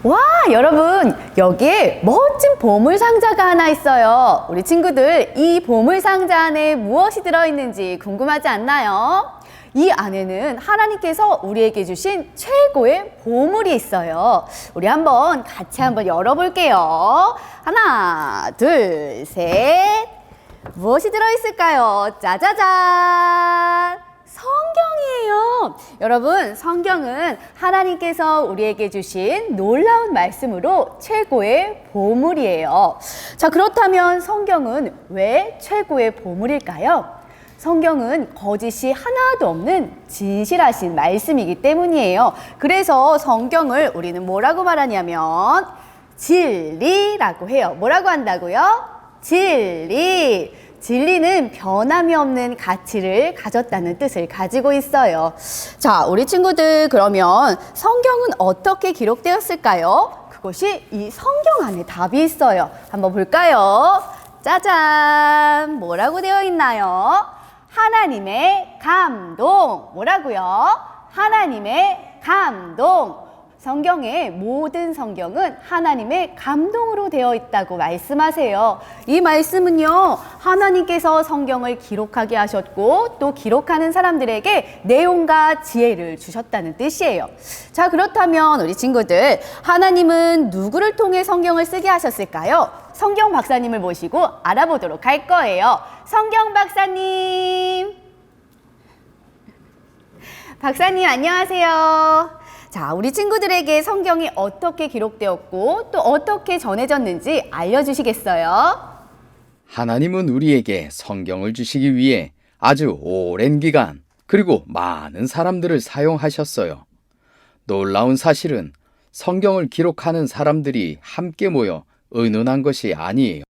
와, 여러분, 여기에 멋진 보물 상자가 하나 있어요. 우리 친구들, 이 보물 상자 안에 무엇이 들어있는지 궁금하지 않나요? 이 안에는 하나님께서 우리에게 주신 최고의 보물이 있어요. 우리 같이 한번 열어볼게요. 하나, 둘, 셋. 무엇이 들어있을까요? 짜자잔! 성경이에요. 여러분, 성경은 하나님께서 우리에게 주신 놀라운 말씀으로 최고의 보물이에요. 자, 그렇다면 성경은 왜 최고의 보물일까요? 성경은 거짓이 하나도 없는 진실하신 말씀이기 때문이에요. 그래서 성경을 우리는 뭐라고 말하냐면 진리라고 해요. 뭐라고 한다고요? 진리. 진리는 변함이 없는 가치를 가졌다는 뜻을 가지고 있어요. 자, 우리 친구들, 그러면 성경은 어떻게 기록되었을까요? 그것이 이 성경 안에 답이 있어요. 한번 볼까요? 짜잔! 뭐라고 되어 있나요? 하나님의 감동. 뭐라고요? 하나님의 감동. 성경의 모든 성경은 하나님의 감동으로 되어 있다고 말씀하세요. 이 말씀은요, 하나님께서 성경을 기록하게 하셨고 또 기록하는 사람들에게 내용과 지혜를 주셨다는 뜻이에요. 자, 그렇다면 우리 친구들, 하나님은 누구를 통해 성경을 쓰게 하셨을까요? 성경 박사님을 모시고 알아보도록 할 거예요. 성경 박사님. 박사님, 안녕하세요. 자, 우리 친구들에게 성경이 어떻게 기록되었고 또 어떻게 전해졌는지 알려주시겠어요? 하나님은 우리에게 성경을 주시기 위해 아주 오랜 기간 그리고 많은 사람들을 사용하셨어요. 놀라운 사실은 성경을 기록하는 사람들이 함께 모여 의논한 것이 아니에요.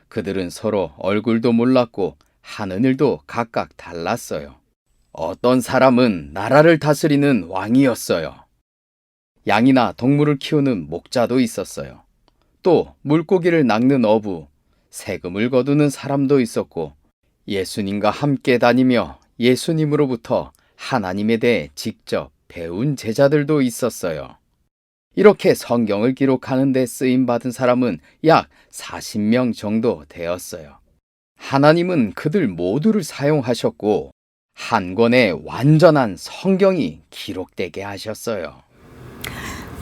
그들은 서로 얼굴도 몰랐고 하는 일도 각각 달랐어요. 어떤 사람은 나라를 다스리는 왕이었어요. 양이나 동물을 키우는 목자도 있었어요. 또 물고기를 낚는 어부, 세금을 거두는 사람도 있었고 예수님과 함께 다니며 예수님으로부터 하나님에 대해 직접 배운 제자들도 있었어요. 이렇게 성경을 기록하는 데 쓰임받은 사람은 약 40명 정도 되었어요. 하나님은 그들 모두를 사용하셨고 한 권의 완전한 성경이 기록되게 하셨어요.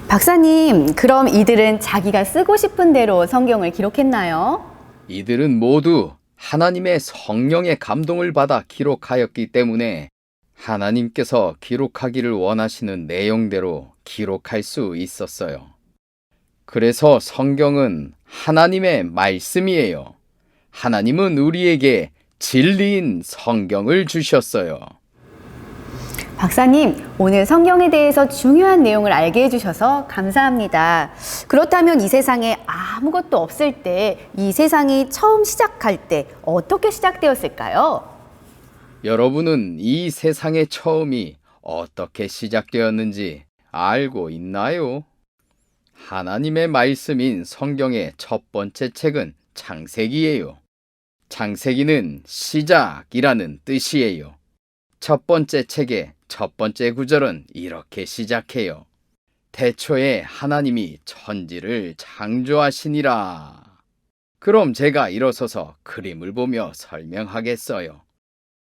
박사님, 그럼 이들은 자기가 쓰고 싶은 대로 성경을 기록했나요? 이들은 모두 하나님의 성령의 감동을 받아 기록하였기 때문에 하나님께서 기록하기를 원하시는 내용대로 기록할 수 있었어요. 그래서 성경은 하나님의 말씀이에요. 하나님은 우리에게 진리인 성경을 주셨어요. 박사님, 오늘 성경에 대해서 중요한 내용을 알게 해주셔서 감사합니다. 그렇다면 이 세상에 아무것도 없을 때, 이 세상이 처음 시작할 때 어떻게 시작되었을까요? 여러분은 이 세상의 처음이 어떻게 시작되었는지 알고 있나요? 하나님의 말씀인 성경의 첫 번째 책은 창세기예요. 창세기는 시작이라는 뜻이에요. 첫 번째 책의 첫 번째 구절은 이렇게 시작해요. 태초에 하나님이 천지를 창조하시니라. 그럼 제가 일어서서 그림을 보며 설명하겠어요.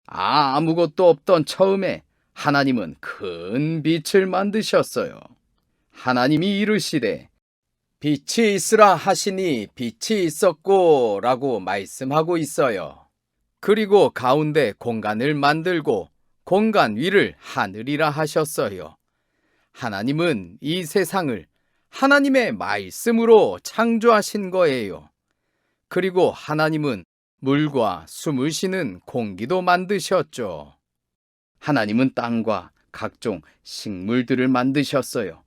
아무것도 없던 처음에 하나님은 큰 빛을 만드셨어요. 하나님이 이르시되 빛이 있으라 하시니 빛이 있었고 라고 말씀하고 있어요. 그리고 가운데 공간을 만들고 공간 위를 하늘이라 하셨어요. 하나님은 이 세상을 하나님의 말씀으로 창조하신 거예요. 그리고 하나님은 물과 숨을 쉬는 공기도 만드셨죠. 하나님은 땅과 각종 식물들을 만드셨어요.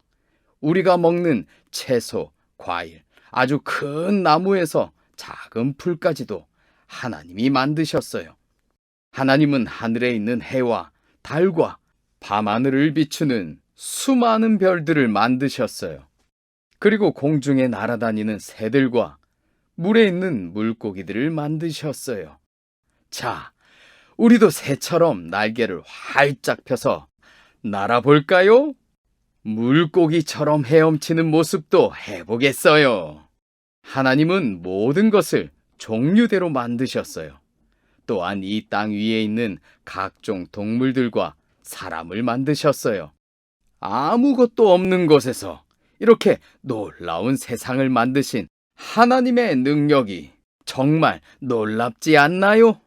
우리가 먹는 채소, 과일, 아주 큰 나무에서 작은 풀까지도 하나님이 만드셨어요. 하나님은 하늘에 있는 해와 달과 밤하늘을 비추는 수많은 별들을 만드셨어요. 그리고 공중에 날아다니는 새들과 물에 있는 물고기들을 만드셨어요. 자, 우리도 새처럼 날개를 활짝 펴서 날아볼까요? 물고기처럼 헤엄치는 모습도 해보겠어요. 하나님은 모든 것을 종류대로 만드셨어요. 또한 이 땅 위에 있는 각종 동물들과 사람을 만드셨어요. 아무것도 없는 곳에서 이렇게 놀라운 세상을 만드신 하나님의 능력이 정말 놀랍지 않나요?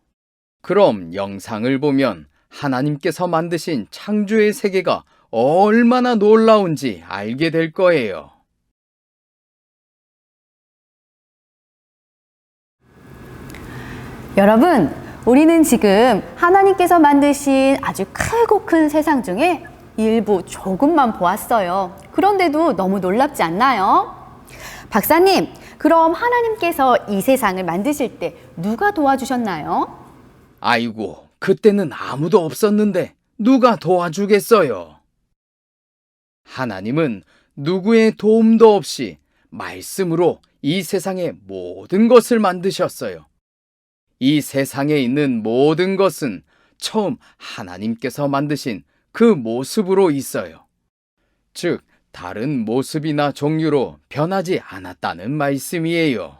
그럼 영상을 보면 하나님께서 만드신 창조의 세계가 얼마나 놀라운지 알게 될 거예요. 여러분, 우리는 지금 하나님께서 만드신 아주 크고 큰 세상 중에 일부 조금만 보았어요. 그런데도 너무 놀랍지 않나요? 박사님, 그럼 하나님께서 이 세상을 만드실 때 누가 도와주셨나요? 아이고, 그때는 아무도 없었는데 누가 도와주겠어요? 하나님은 누구의 도움도 없이 말씀으로 이 세상의 모든 것을 만드셨어요. 이 세상에 있는 모든 것은 처음 하나님께서 만드신 그 모습으로 있어요. 즉, 다른 모습이나 종류로 변하지 않았다는 말씀이에요.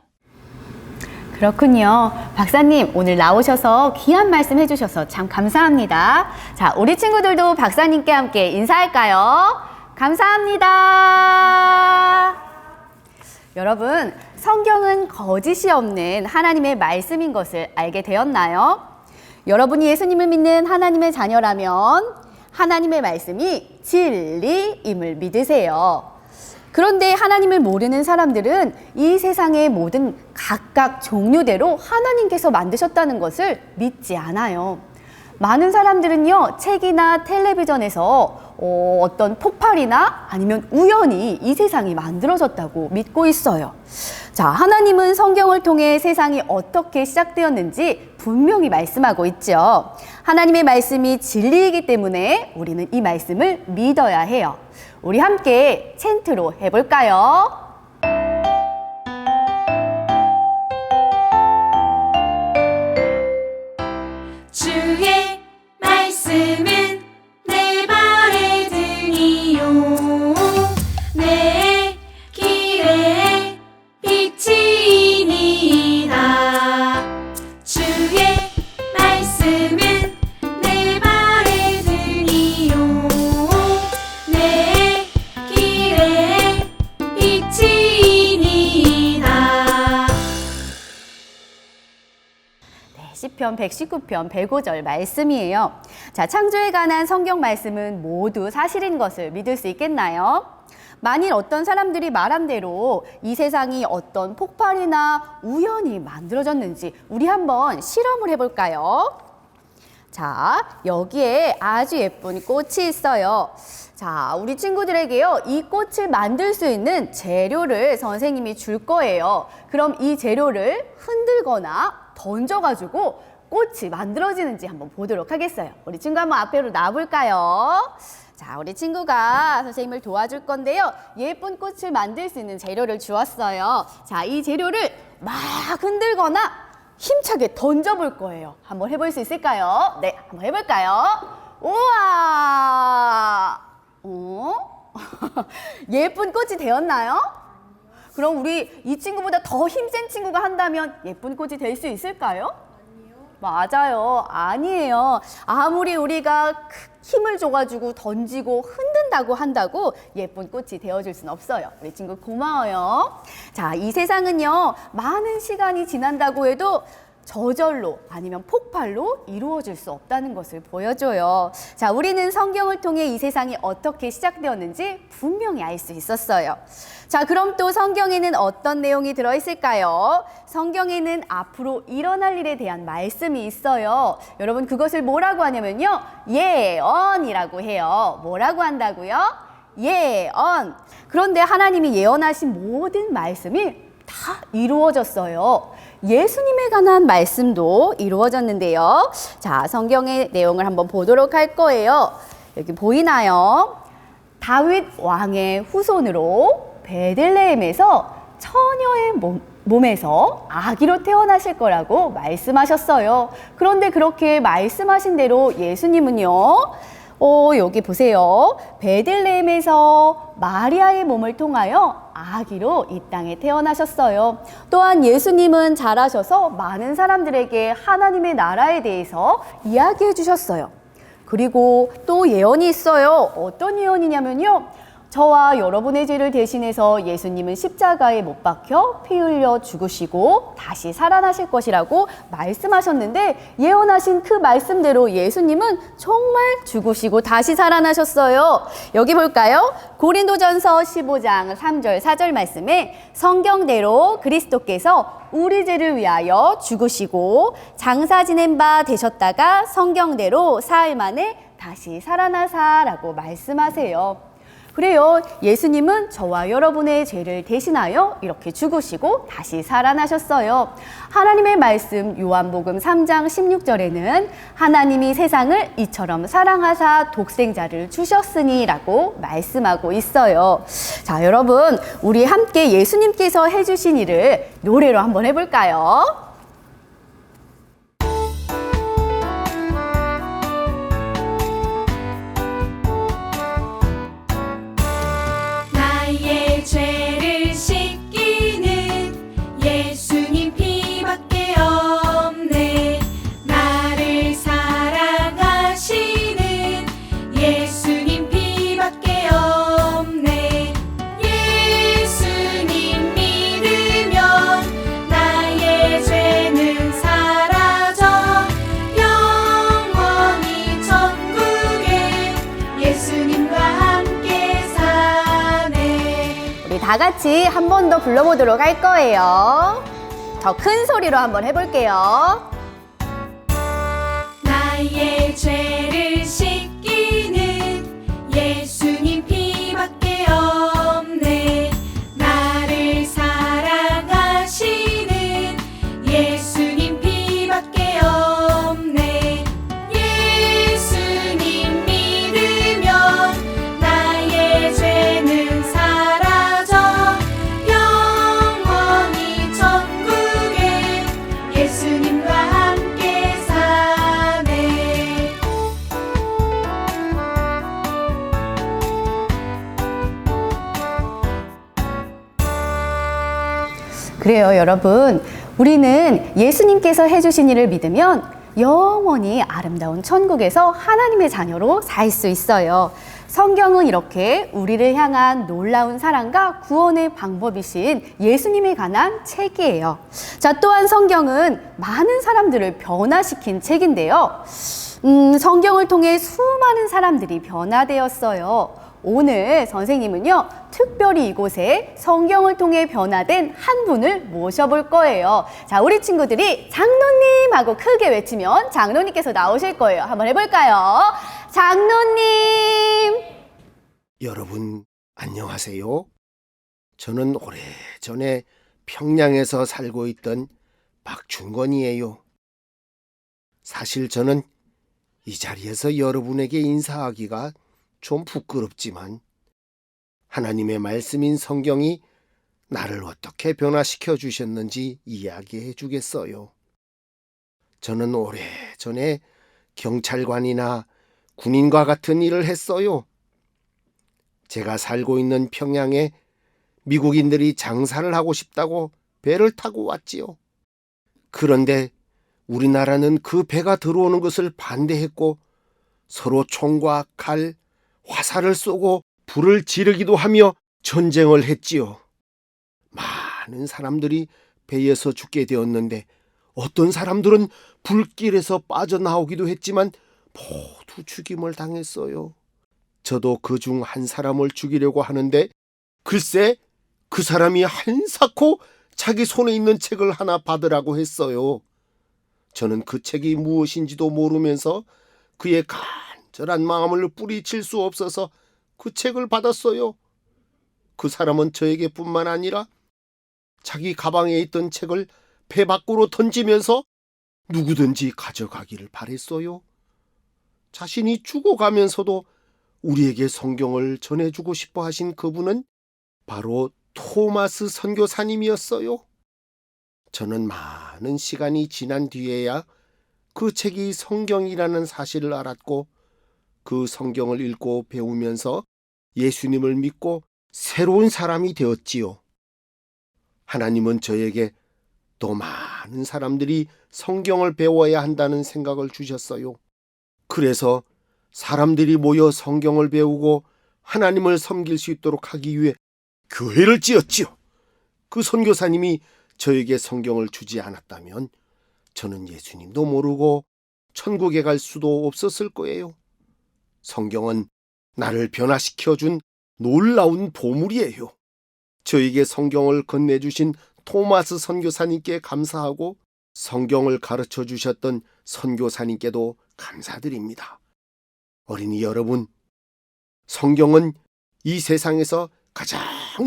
그렇군요. 박사님, 오늘 나오셔서 귀한 말씀 해주셔서 참 감사합니다. 자, 우리 친구들도 박사님께 함께 인사할까요? 감사합니다. 여러분, 성경은 거짓이 없는 하나님의 말씀인 것을 알게 되었나요? 여러분이 예수님을 믿는 하나님의 자녀라면 하나님의 말씀이 진리임을 믿으세요. 그런데 하나님을 모르는 사람들은 이 세상의 모든 각각 종류대로 하나님께서 만드셨다는 것을 믿지 않아요. 많은 사람들은요, 책이나 텔레비전에서 어떤 폭발이나 아니면 우연히 이 세상이 만들어졌다고 믿고 있어요. 자, 하나님은 성경을 통해 세상이 어떻게 시작되었는지 분명히 말씀하고 있죠. 하나님의 말씀이 진리이기 때문에 우리는 이 말씀을 믿어야 해요. 우리 함께 챈트로 해볼까요? 주의 말씀은 내 발의 등이요 내 길의 빛이니이다. 주의 말씀은 내 발의 등이요 내 길의 빛이니이다. 시편 119편 105절 말씀이에요. 자, 창조에 관한 성경 말씀은 모두 사실인 것을 믿을 수 있겠나요? 만일 어떤 사람들이 말한 대로 이 세상이 어떤 폭발이나 우연히 만들어졌는지 우리 한번 실험을 해볼까요? 자, 여기에 아주 예쁜 꽃이 있어요. 자, 우리 친구들에게요, 이 꽃을 만들 수 있는 재료를 선생님이 줄 거예요. 그럼 이 재료를 흔들거나 던져가지고 꽃이 만들어지는지 한번 보도록 하겠어요. 우리 친구 한번 앞으로 나와볼까요? 자, 우리 친구가 선생님을 도와줄 건데요. 예쁜 꽃을 만들 수 있는 재료를 주었어요. 자, 이 재료를 막 흔들거나 힘차게 던져볼 거예요. 한번 해볼 수 있을까요? 네, 한번 해볼까요? 우와! 예쁜 꽃이 되었나요? 그럼 우리 이 친구보다 더 힘센 친구가 한다면 예쁜 꽃이 될 수 있을까요? 맞아요. 아니에요. 아무리 우리가 힘을 줘가지고 던지고 흔든다고 한다고 예쁜 꽃이 되어줄 수는 없어요. 우리 친구 고마워요. 자, 이 세상은요, 많은 시간이 지난다고 해도 저절로 아니면 폭발로 이루어질 수 없다는 것을 보여줘요. 자, 우리는 성경을 통해 이 세상이 어떻게 시작되었는지 분명히 알 수 있었어요. 자, 그럼 또 성경에는 어떤 내용이 들어있을까요? 성경에는 앞으로 일어날 일에 대한 말씀이 있어요. 여러분, 그것을 뭐라고 하냐면요, 예언이라고 해요. 뭐라고 한다고요? 예언. 그런데 하나님이 예언하신 모든 말씀이 다 이루어졌어요. 예수님에 관한 말씀도 이루어졌는데요. 자, 성경의 내용을 한번 보도록 할 거예요. 여기 보이나요? 다윗 왕의 후손으로 베들레헴에서 처녀의 몸에서 아기로 태어나실 거라고 말씀하셨어요. 그런데 그렇게 말씀하신 대로 예수님은요, 여기 보세요. 베들레헴에서 마리아의 몸을 통하여 아기로 이 땅에 태어나셨어요. 또한 예수님은 자라셔서 많은 사람들에게 하나님의 나라에 대해서 이야기해 주셨어요. 그리고 또 예언이 있어요. 어떤 예언이냐면요. 저와 여러분의 죄를 대신해서 예수님은 십자가에 못 박혀 피 흘려 죽으시고 다시 살아나실 것이라고 말씀하셨는데, 예언하신 그 말씀대로 예수님은 정말 죽으시고 다시 살아나셨어요. 여기 볼까요? 고린도전서 15장 3절 4절 말씀에 성경대로 그리스도께서 우리 죄를 위하여 죽으시고 장사 지낸 바 되셨다가 성경대로 사흘 만에 다시 살아나사라고 말씀하세요. 그래요. 예수님은 저와 여러분의 죄를 대신하여 이렇게 죽으시고 다시 살아나셨어요. 하나님의 말씀 요한복음 3장 16절에는 하나님이 세상을 이처럼 사랑하사 독생자를 주셨으니 라고 말씀하고 있어요. 자, 여러분, 우리 함께 예수님께서 해주신 일을 노래로 한번 해볼까요? 나의 죄를 씻기는 예수님 피밖에 없네. 나를 사랑하시는 예수님 피밖에 없네. 예수님 믿으면 나의 죄는 사라져 영원히 천국에 예수님과 함께 사네. 우리 다 같이 한 번 더 불러보도록 할 거예요. 더 큰 소리로 한번 해볼게요. 나의 죄를 씻기는 예수님 피밖에 없네. 나를 사랑하시는 예수님 피밖에 없네. 예수님 믿으면 나의 죄는 사라져 영원히 천국에 예수님과 함께 사네. 그래요, 여러분. 우리는 예수님께서 해주신 일을 믿으면 영원히 아름다운 천국에서 하나님의 자녀로 살 수 있어요. 성경은 이렇게 우리를 향한 놀라운 사랑과 구원의 방법이신 예수님에 관한 책이에요. 자, 또한 성경은 많은 사람들을 변화시킨 책인데요. 성경을 통해 수많은 사람들이 변화되었어요. 오늘 선생님은요, 특별히 이곳에 성경을 통해 변화된 한 분을 모셔볼 거예요. 자, 우리 친구들이 장로님 하고 크게 외치면 장로님께서 나오실 거예요. 한번 해볼까요? 장로님! 여러분 안녕하세요. 저는 오래전에 평양에서 살고 있던 박준건이에요. 사실 저는 이 자리에서 여러분에게 인사하기가 좀 부끄럽지만 하나님의 말씀인 성경이 나를 어떻게 변화시켜 주셨는지 이야기해 주겠어요. 저는 오래전에 경찰관이나 군인과 같은 일을 했어요. 제가 살고 있는 평양에 미국인들이 장사를 하고 싶다고 배를 타고 왔지요. 그런데 우리나라는 그 배가 들어오는 것을 반대했고 서로 총과 칼, 화살을 쏘고 불을 지르기도 하며 전쟁을 했지요. 많은 사람들이 배에서 죽게 되었는데 어떤 사람들은 불길에서 빠져나오기도 했지만 모두 죽임을 당했어요. 저도 그 중 한 사람을 죽이려고 하는데 글쎄 그 사람이 한사코 자기 손에 있는 책을 하나 받으라고 했어요. 저는 그 책이 무엇인지도 모르면서 그의 간절한 마음을 뿌리칠 수 없어서 그 책을 받았어요. 그 사람은 저에게 뿐만 아니라 자기 가방에 있던 책을 배 밖으로 던지면서 누구든지 가져가기를 바랬어요. 자신이 죽어가면서도 우리에게 성경을 전해주고 싶어 하신 그분은 바로 토마스 선교사님이었어요. 저는 많은 시간이 지난 뒤에야 그 책이 성경이라는 사실을 알았고 그 성경을 읽고 배우면서 예수님을 믿고 새로운 사람이 되었지요. 하나님은 저에게 또 많은 사람들이 성경을 배워야 한다는 생각을 주셨어요. 그래서 사람들이 모여 성경을 배우고 하나님을 섬길 수 있도록 하기 위해 교회를 지었지요. 그 선교사님이 저에게 성경을 주지 않았다면 저는 예수님도 모르고 천국에 갈 수도 없었을 거예요. 성경은 나를 변화시켜준 놀라운 보물이에요. 저에게 성경을 건네주신 토마스 선교사님께 감사하고 성경을 가르쳐 주셨던 선교사님께도 감사드립니다. 어린이 여러분, 성경은 이 세상에서 가장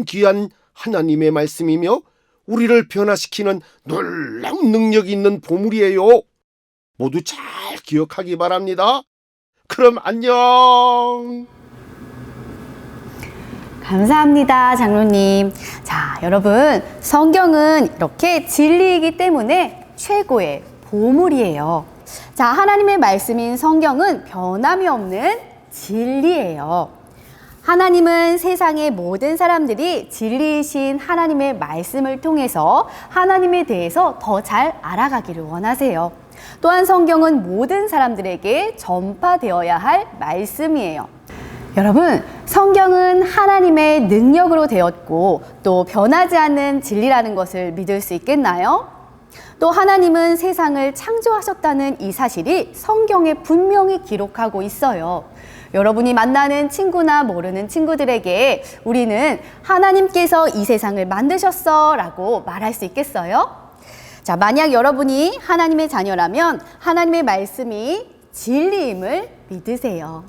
귀한 하나님의 말씀이며 우리를 변화시키는 놀라운 능력이 있는 보물이에요. 모두 잘 기억하기 바랍니다. 그럼 안녕. 감사합니다, 장로님. 자, 여러분, 성경은 이렇게 진리이기 때문에 최고의 보물이에요. 자, 하나님의 말씀인 성경은 변함이 없는 진리예요. 하나님은 세상의 모든 사람들이 진리이신 하나님의 말씀을 통해서 하나님에 대해서 더 잘 알아가기를 원하세요. 또한 성경은 모든 사람들에게 전파되어야 할 말씀이에요. 여러분, 성경은 하나님의 능력으로 되었고 또 변하지 않는 진리라는 것을 믿을 수 있겠나요? 또 하나님은 세상을 창조하셨다는 이 사실이 성경에 분명히 기록하고 있어요. 여러분이 만나는 친구나 모르는 친구들에게 우리는 하나님께서 이 세상을 만드셨어 라고 말할 수 있겠어요? 자, 만약 여러분이 하나님의 자녀라면 하나님의 말씀이 진리임을 믿으세요.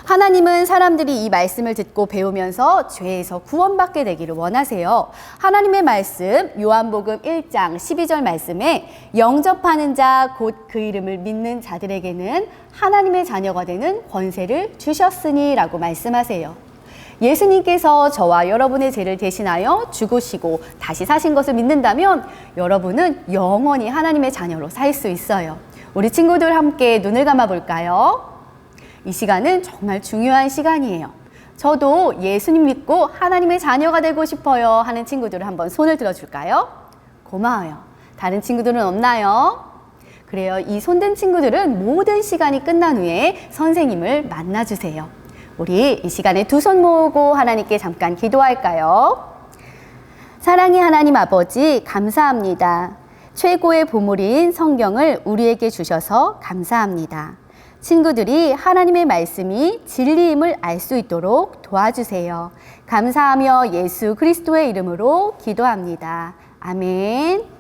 하나님은 사람들이 이 말씀을 듣고 배우면서 죄에서 구원받게 되기를 원하세요. 하나님의 말씀 요한복음 1장 12절 말씀에 영접하는 자 곧 그 이름을 믿는 자들에게는 하나님의 자녀가 되는 권세를 주셨으니 라고 말씀하세요. 예수님께서 저와 여러분의 죄를 대신하여 죽으시고 다시 사신 것을 믿는다면 여러분은 영원히 하나님의 자녀로 살 수 있어요. 우리 친구들 함께 눈을 감아 볼까요? 이 시간은 정말 중요한 시간이에요. 저도 예수님 믿고 하나님의 자녀가 되고 싶어요 하는 친구들을 한번 손을 들어줄까요? 고마워요. 다른 친구들은 없나요? 그래요. 이 손든 친구들은 모든 시간이 끝난 후에 선생님을 만나주세요. 우리 이 시간에 두 손 모으고 하나님께 잠깐 기도할까요? 사랑의 하나님 아버지, 감사합니다. 최고의 보물인 성경을 우리에게 주셔서 감사합니다. 친구들이 하나님의 말씀이 진리임을 알 수 있도록 도와주세요. 감사하며 예수 그리스도의 이름으로 기도합니다. 아멘.